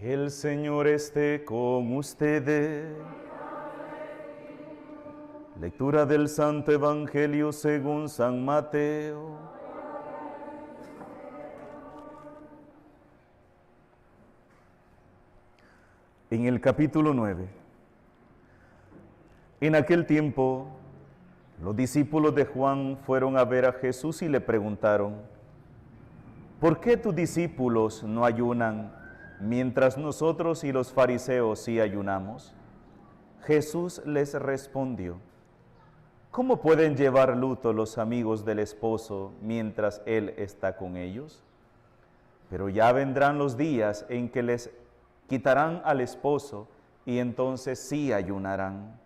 El Señor esté con ustedes. Lectura del Santo Evangelio según San Mateo. En el capítulo 9. En aquel tiempo, los discípulos de Juan fueron a ver a Jesús y le preguntaron: ¿por qué tus discípulos no ayunan, mientras nosotros y los fariseos sí ayunamos? Jesús les respondió: ¿cómo pueden llevar luto los amigos del esposo mientras él está con ellos? Pero ya vendrán los días en que les quitarán al esposo y entonces sí ayunarán.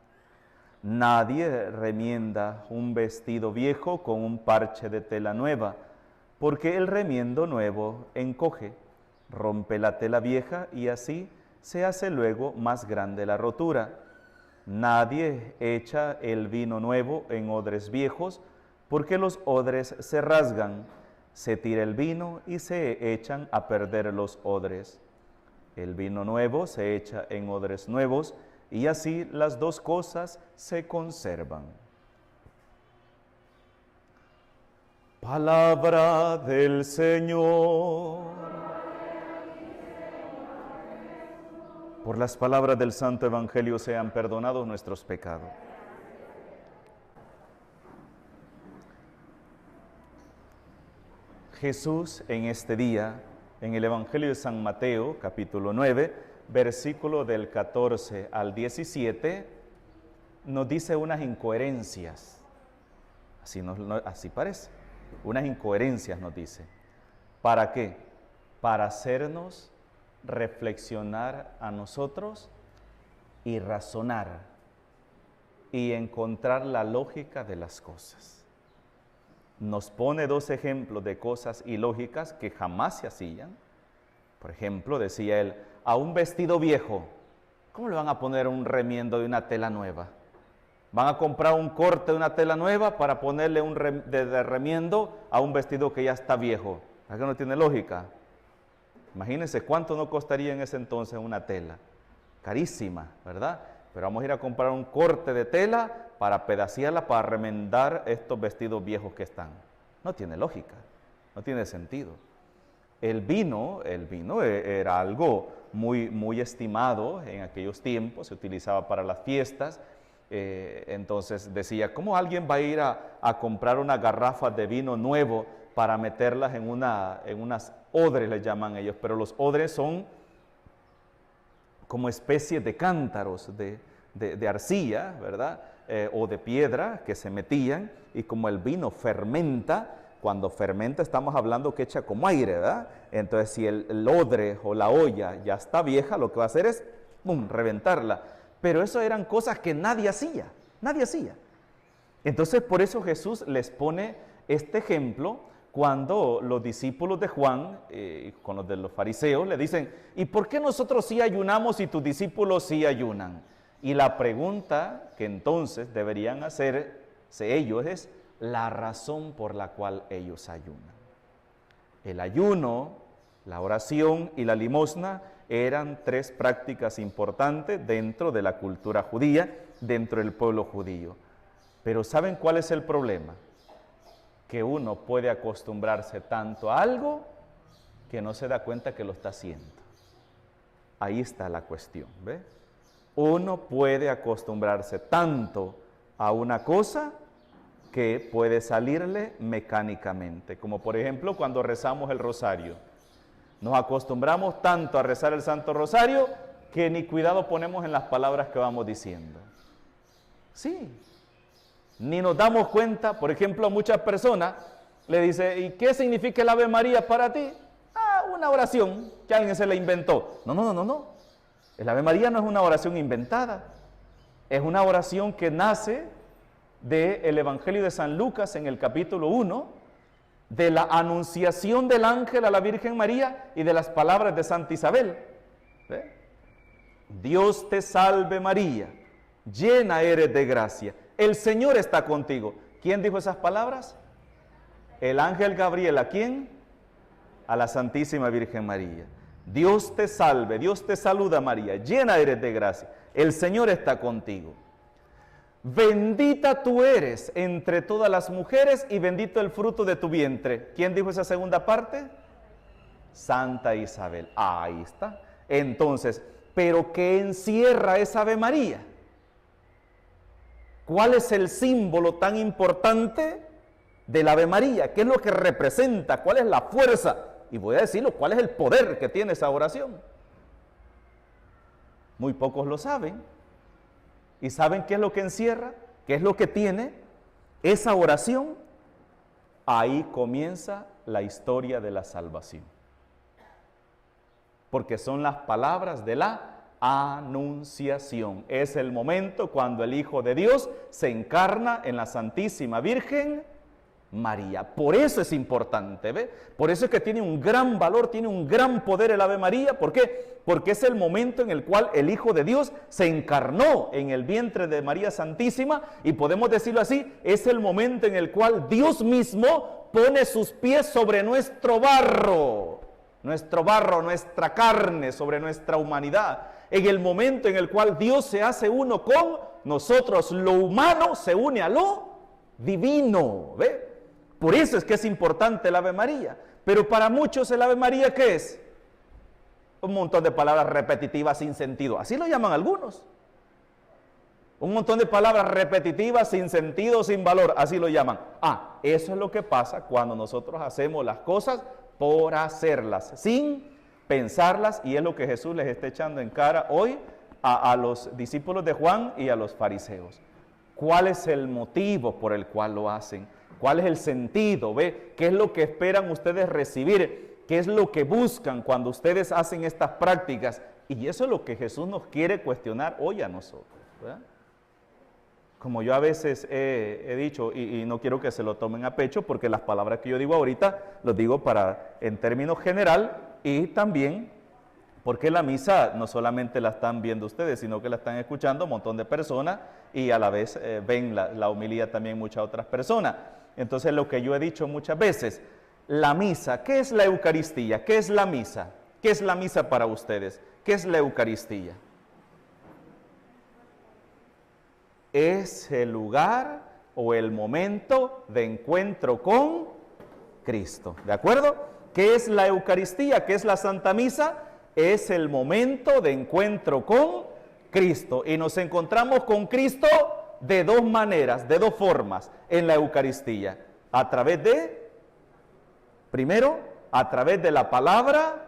Nadie remienda un vestido viejo con un parche de tela nueva, porque el remiendo nuevo encoge, rompe la tela vieja y así se hace luego más grande la rotura. Nadie echa el vino nuevo en odres viejos, porque los odres se rasgan, se tira el vino y se echan a perder los odres. El vino nuevo se echa en odres nuevos y así las dos cosas se conservan. Palabra del Señor. Por las palabras del Santo Evangelio sean perdonados nuestros pecados. Jesús en este día, en el Evangelio de San Mateo, capítulo 9, versículo del 14 al 17, nos dice unas incoherencias. Así parece. Unas incoherencias nos dice. ¿Para qué? Para hacernos reflexionar a nosotros y razonar y encontrar la lógica de las cosas. Nos pone dos ejemplos de cosas ilógicas que jamás se hacían. Por ejemplo, decía él, a un vestido viejo, ¿cómo le van a poner un remiendo de una tela nueva? Van a comprar un corte de una tela nueva para ponerle de remiendo a un vestido que ya está viejo. ¿Es que no tiene lógica? Imagínense cuánto no costaría en ese entonces una tela. Carísima, ¿verdad? Pero vamos a ir a comprar un corte de tela para pedaciarla, para remendar estos vestidos viejos que están. No tiene lógica, no tiene sentido. El vino era algo muy estimado en aquellos tiempos, se utilizaba para las fiestas. Entonces decía, ¿cómo alguien va a ir a comprar una garrafa de vino nuevo para meterlas en unas odres, les llaman ellos? Pero los odres son como especies de cántaros de arcilla, ¿verdad? O de piedra que se metían, y como el vino fermenta, cuando fermenta estamos hablando que echa como aire, ¿verdad? Entonces si el odre o la olla ya está vieja, lo que va a hacer es ¡pum!, reventarla. Pero eso eran cosas que nadie hacía. Entonces por eso Jesús les pone este ejemplo cuando los discípulos de Juan, con los de los fariseos, le dicen, ¿y por qué nosotros sí ayunamos y tus discípulos sí ayunan? Y la pregunta que entonces deberían hacerse ellos es la razón por la cual ellos ayunan. El ayuno, la oración y la limosna eran tres prácticas importantes dentro de la cultura judía, dentro del pueblo judío. Pero ¿saben cuál es el problema? Que uno puede acostumbrarse tanto a algo que no se da cuenta que lo está haciendo. Ahí está la cuestión, ¿ve? Uno puede acostumbrarse tanto a una cosa que puede salirle mecánicamente, como por ejemplo cuando rezamos el rosario. Nos acostumbramos tanto a rezar el Santo Rosario que ni cuidado ponemos en las palabras que vamos diciendo. Sí, ni nos damos cuenta. Por ejemplo, a muchas personas le dice, ¿y qué significa el Ave María para ti? Una oración que alguien se la inventó. No. El Ave María no es una oración inventada. Es una oración que nace del Evangelio de San Lucas en el capítulo 1, de la anunciación del ángel a la Virgen María y de las palabras de Santa Isabel. ¿Ve? Dios te salve María, llena eres de gracia, el Señor está contigo. ¿Quién dijo esas palabras? El ángel Gabriel. ¿A quién? A la Santísima Virgen María. Dios te salve, Dios te saluda María, llena eres de gracia, el Señor está contigo. Bendita tú eres entre todas las mujeres y bendito el fruto de tu vientre. ¿Quién dijo esa segunda parte? Santa Isabel. Ahí está. Entonces, ¿pero qué encierra esa Ave María? ¿Cuál es el símbolo tan importante de la Ave María? ¿Qué es lo que representa? ¿Cuál es la fuerza? Y voy a decirlo, ¿cuál es el poder que tiene esa oración? Muy pocos lo saben. ¿Y saben qué es lo que encierra? ¿Qué es lo que tiene esa oración? Ahí comienza la historia de la salvación. Porque son las palabras de la anunciación. Es el momento cuando el Hijo de Dios se encarna en la Santísima Virgen María. Por eso es importante, ¿ve? Por eso es que tiene un gran valor, tiene un gran poder el Ave María. ¿Por qué? Porque es el momento en el cual el Hijo de Dios se encarnó en el vientre de María Santísima, y podemos decirlo así, es el momento en el cual Dios mismo pone sus pies sobre nuestro barro, nuestra carne, sobre nuestra humanidad. En el momento en el cual Dios se hace uno con nosotros, lo humano se une a lo divino, ¿ve? Por eso es que es importante el Ave María. Pero para muchos el Ave María, ¿qué es? Un montón de palabras repetitivas sin sentido. Así lo llaman algunos. Un montón de palabras repetitivas sin sentido, sin valor. Así lo llaman. Eso es lo que pasa cuando nosotros hacemos las cosas por hacerlas, sin pensarlas. Y es lo que Jesús les está echando en cara hoy a los discípulos de Juan y a los fariseos. ¿Cuál es el motivo por el cual lo hacen? ¿Cuál es el sentido? ¿Ve? ¿Qué es lo que esperan ustedes recibir? ¿Qué es lo que buscan cuando ustedes hacen estas prácticas? Y eso es lo que Jesús nos quiere cuestionar hoy a nosotros, ¿verdad? Como yo a veces he dicho, y no quiero que se lo tomen a pecho, porque las palabras que yo digo ahorita, los digo en términos general, y también porque la misa no solamente la están viendo ustedes, sino que la están escuchando un montón de personas, y a la vez ven la homilía también muchas otras personas. Entonces, lo que yo he dicho muchas veces, la misa, ¿qué es la Eucaristía? ¿Qué es la misa? ¿Qué es la misa para ustedes? ¿Qué es la Eucaristía? Es el lugar o el momento de encuentro con Cristo, ¿de acuerdo? ¿Qué es la Eucaristía? ¿Qué es la Santa Misa? Es el momento de encuentro con Cristo. Y nos encontramos con Cristo de dos maneras, de dos formas en la Eucaristía. Primero, a través de la palabra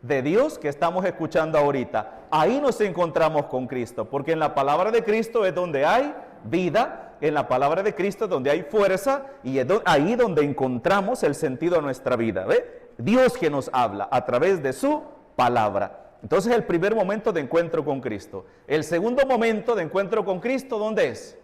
de Dios que estamos escuchando ahorita. Ahí nos encontramos con Cristo, porque en la palabra de Cristo es donde hay vida, en la palabra de Cristo es donde hay fuerza, y es ahí donde encontramos el sentido de nuestra vida, ¿ve? Dios que nos habla a través de su palabra. Entonces, el primer momento de encuentro con Cristo. El segundo momento de encuentro con Cristo, ¿dónde es?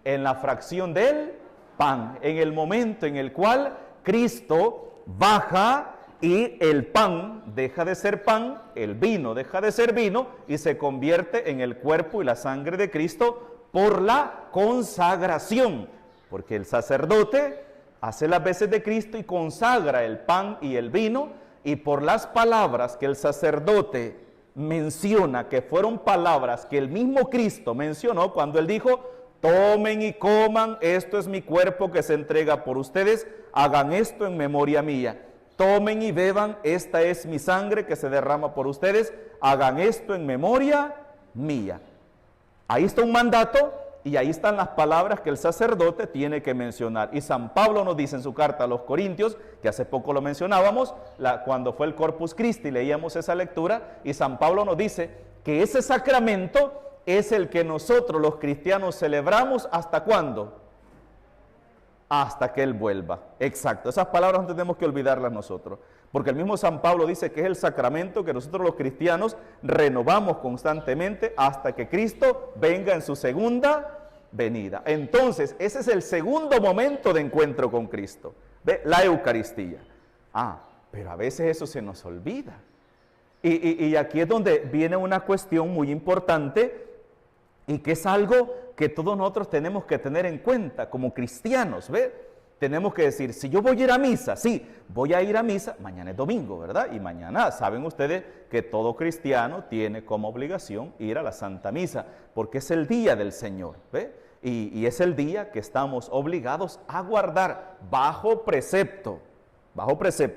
En la fracción del pan, en el momento en el cual Cristo baja y el pan deja de ser pan, el vino deja de ser vino y se convierte en el cuerpo y la sangre de Cristo por la consagración, porque el sacerdote hace las veces de Cristo y consagra el pan y el vino, y por las palabras que el sacerdote menciona, que fueron palabras que el mismo Cristo mencionó cuando él dijo: tomen y coman, esto es mi cuerpo que se entrega por ustedes, hagan esto en memoria mía. Tomen y beban, esta es mi sangre que se derrama por ustedes, hagan esto en memoria mía. Ahí está un mandato y ahí están las palabras que el sacerdote tiene que mencionar. Y San Pablo nos dice en su carta a los Corintios, que hace poco lo mencionábamos, cuando fue el Corpus Christi, leíamos esa lectura, y San Pablo nos dice que ese sacramento es el que nosotros los cristianos celebramos, ¿hasta cuándo? Hasta que Él vuelva. Exacto, esas palabras no tenemos que olvidarlas nosotros, porque el mismo San Pablo dice que es el sacramento que nosotros los cristianos renovamos constantemente hasta que Cristo venga en su segunda venida. Entonces, ese es el segundo momento de encuentro con Cristo, ¿ve? La Eucaristía. Pero a veces eso se nos olvida. Y aquí es donde viene una cuestión muy importante, y que es algo que todos nosotros tenemos que tener en cuenta como cristianos, ¿ve? Tenemos que decir, si yo voy a ir a misa, sí, voy a ir a misa, mañana es domingo, ¿verdad? Y mañana saben ustedes que todo cristiano tiene como obligación ir a la Santa Misa, porque es el día del Señor, ¿ve? Y es el día que estamos obligados a guardar bajo precepto,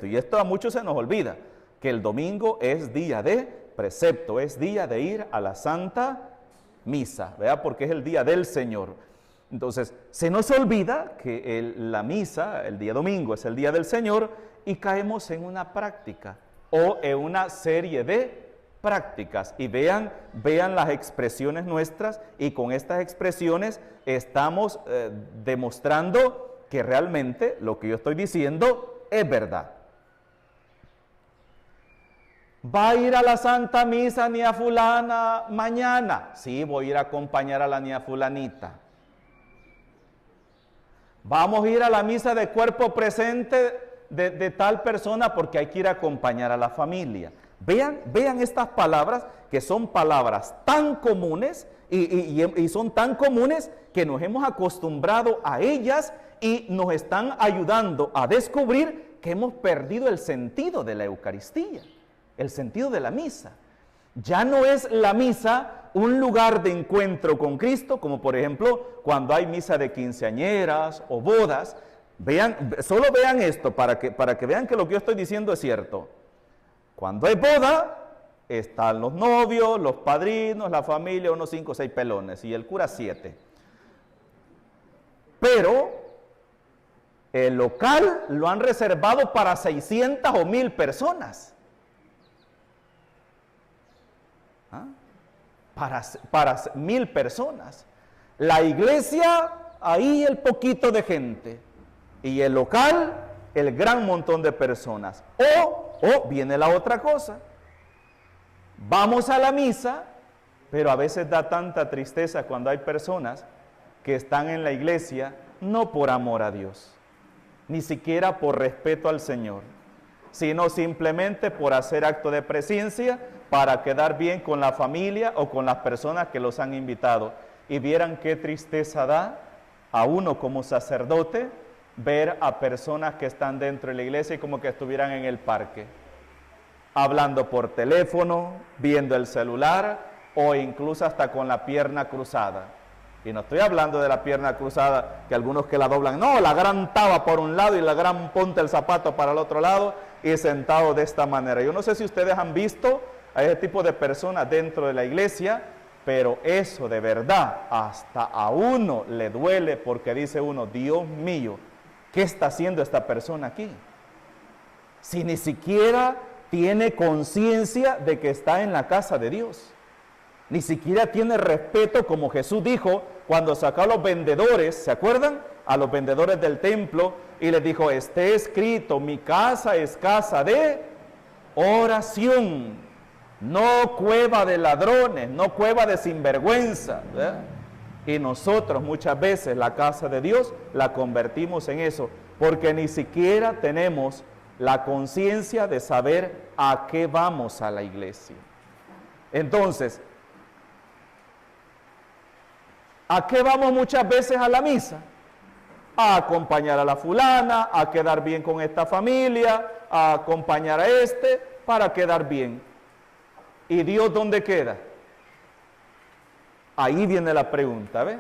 y esto a muchos se nos olvida, que el domingo es día de precepto, es día de ir a la Santa Misa, ¿verdad? Porque es el día del Señor. Entonces, se nos olvida que la misa, el día domingo, es el día del Señor y caemos en una práctica o en una serie de prácticas. Y vean las expresiones nuestras y con estas expresiones estamos demostrando que realmente lo que yo estoy diciendo es verdad. ¿Va a ir a la Santa Misa Nia fulana mañana? Sí, voy a ir a acompañar a la Nia fulanita. Vamos a ir a la misa de cuerpo presente de tal persona porque hay que ir a acompañar a la familia. Vean estas palabras que son palabras tan comunes y son tan comunes que nos hemos acostumbrado a ellas y nos están ayudando a descubrir que hemos perdido el sentido de la Eucaristía, el sentido de la misa. Ya no es la misa un lugar de encuentro con Cristo, como por ejemplo cuando hay misa de quinceañeras o bodas. Solo vean esto para que vean que lo que yo estoy diciendo es cierto. Cuando hay boda, están los novios, los padrinos, la familia, unos 5 o 6 pelones y el cura 7. Pero el local lo han reservado para 600 o 1000 personas. Para 1000 personas. La iglesia, ahí el poquito de gente. Y el local, el gran montón de personas. O viene la otra cosa. Vamos a la misa, pero a veces da tanta tristeza cuando hay personas que están en la iglesia no por amor a Dios, ni siquiera por respeto al Señor, sino simplemente por hacer acto de presencia para quedar bien con la familia o con las personas que los han invitado. Y vieran qué tristeza da a uno como sacerdote ver a personas que están dentro de la iglesia y como que estuvieran en el parque, hablando por teléfono, viendo el celular o incluso hasta con la pierna cruzada. Y no estoy hablando de la pierna cruzada, que algunos que la doblan, no, la gran taba por un lado y la gran ponte el zapato para el otro lado y sentado de esta manera. Yo no sé si ustedes han visto a ese tipo de personas dentro de la iglesia, pero eso de verdad hasta a uno le duele porque dice uno, Dios mío, ¿qué está haciendo esta persona aquí? Si ni siquiera tiene conciencia de que está en la casa de Dios. Ni siquiera tiene respeto, como Jesús dijo cuando sacó a los vendedores, ¿se acuerdan? A los vendedores del templo y les dijo, esté escrito, mi casa es casa de oración, no cueva de ladrones, no cueva de sinvergüenza, ¿verdad? Y nosotros muchas veces la casa de Dios la convertimos en eso, porque ni siquiera tenemos la conciencia de saber a qué vamos a la iglesia. Entonces, ¿a qué vamos muchas veces a la misa? A acompañar a la fulana, a quedar bien con esta familia, a acompañar a este, para quedar bien. ¿Y Dios dónde queda? Ahí viene la pregunta, ¿ve?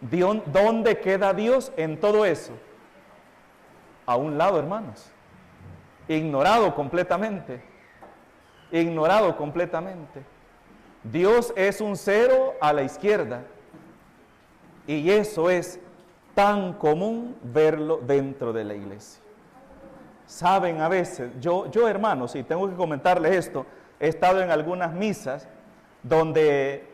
¿Dónde queda Dios en todo eso? A un lado, hermanos. Ignorado completamente. Ignorado completamente. Dios es un cero a la izquierda. Y eso es tan común verlo dentro de la iglesia. Saben, a veces, yo hermanos, y tengo que comentarles esto, he estado en algunas misas donde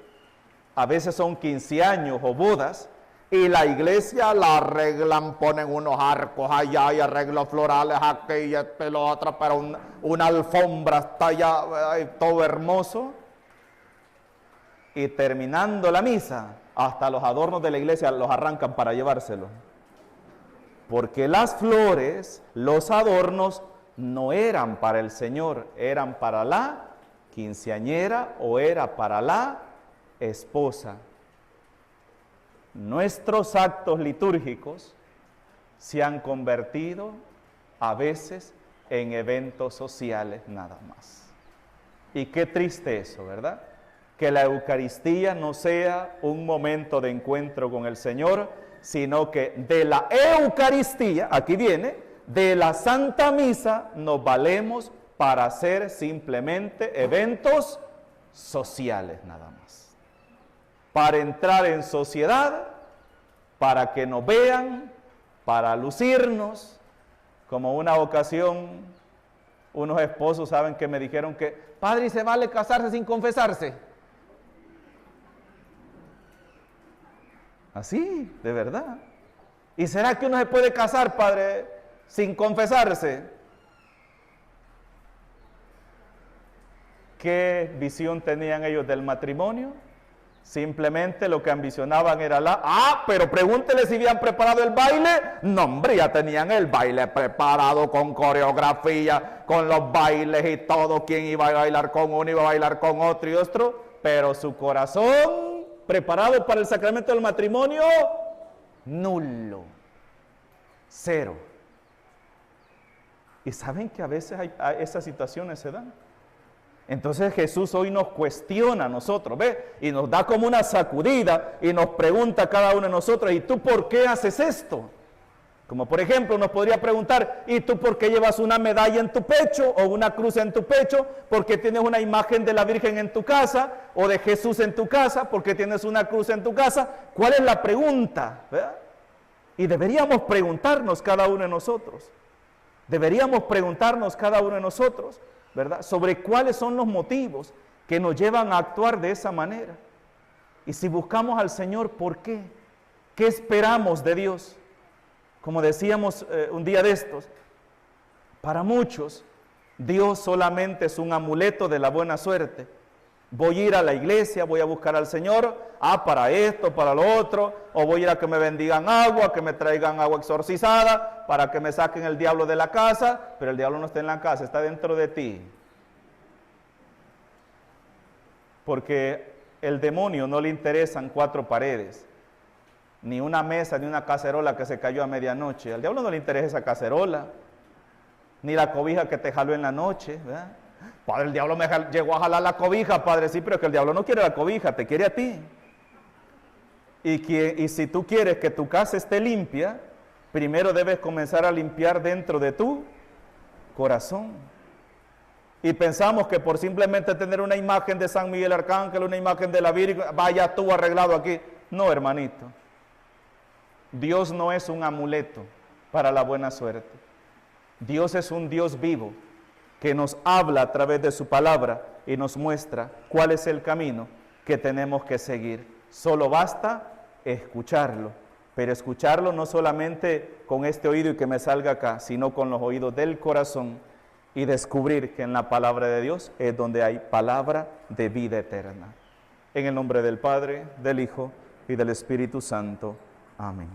a veces son 15 años o bodas, y la iglesia la arreglan, ponen unos arcos allá y arreglos florales aquí y esto y lo otro, pero una alfombra está allá, todo hermoso. Y terminando la misa, hasta los adornos de la iglesia los arrancan para llevárselos. Porque las flores, los adornos, no eran para el Señor, eran para la quinceañera o era para la esposa. Nuestros actos litúrgicos se han convertido a veces en eventos sociales nada más. Y qué triste eso, ¿verdad? Que la Eucaristía no sea un momento de encuentro con el Señor, sino que de la Eucaristía, aquí viene, de la Santa Misa nos valemos para hacer simplemente eventos sociales nada más. Para entrar en sociedad, para que nos vean, para lucirnos. Como una ocasión, unos esposos saben que me dijeron que, padre, ¿se vale casarse sin confesarse? Así, de verdad. ¿Y será que uno se puede casar, padre, sin confesarse? ¿Qué visión tenían ellos del matrimonio? Simplemente lo que ambicionaban era pero pregúntele si habían preparado el baile. No, hombre, ya tenían el baile preparado con coreografía, con los bailes y todo. Quién iba a bailar con uno, iba a bailar con otro y otro. Pero su corazón, preparado para el sacramento del matrimonio, nulo. Cero. ¿Y saben que a veces esas situaciones se dan? Entonces Jesús hoy nos cuestiona a nosotros, ¿ve? Y nos da como una sacudida y nos pregunta a cada uno de nosotros, ¿y tú por qué haces esto? Como por ejemplo nos podría preguntar, ¿y tú por qué llevas una medalla en tu pecho o una cruz en tu pecho? ¿Por qué tienes una imagen de la Virgen en tu casa o de Jesús en tu casa? ¿Por qué tienes una cruz en tu casa? ¿Cuál es la pregunta? ¿Verdad? Y deberíamos preguntarnos cada uno de nosotros. Deberíamos preguntarnos cada uno de nosotros, ¿verdad? Sobre cuáles son los motivos que nos llevan a actuar de esa manera. Y si buscamos al Señor, ¿por qué? ¿Qué esperamos de Dios? Como decíamos un día de estos, para muchos, Dios solamente es un amuleto de la buena suerte. Voy a ir a la iglesia, voy a buscar al Señor, para esto, para lo otro, o voy a ir a que me bendigan agua, que me traigan agua exorcizada, para que me saquen el diablo de la casa, pero el diablo no está en la casa, está dentro de ti. Porque el demonio no le interesan 4 paredes, ni una mesa, ni una cacerola que se cayó a medianoche. Al diablo no le interesa esa cacerola, ni la cobija que te jaló en la noche, ¿verdad? Padre, el diablo me llegó a jalar la cobija, padre, sí, pero es que el diablo no quiere la cobija, te quiere a ti. Y si tú quieres que tu casa esté limpia, primero debes comenzar a limpiar dentro de tu corazón. Y pensamos que por simplemente tener una imagen de San Miguel Arcángel, una imagen de la Virgen, vaya tú arreglado aquí. No, hermanito. Dios no es un amuleto para la buena suerte. Dios es un Dios vivo que nos habla a través de su palabra y nos muestra cuál es el camino que tenemos que seguir. Solo basta escucharlo, pero escucharlo no solamente con este oído y que me salga acá, sino con los oídos del corazón y descubrir que en la palabra de Dios es donde hay palabra de vida eterna. En el nombre del Padre, del Hijo y del Espíritu Santo. Amén.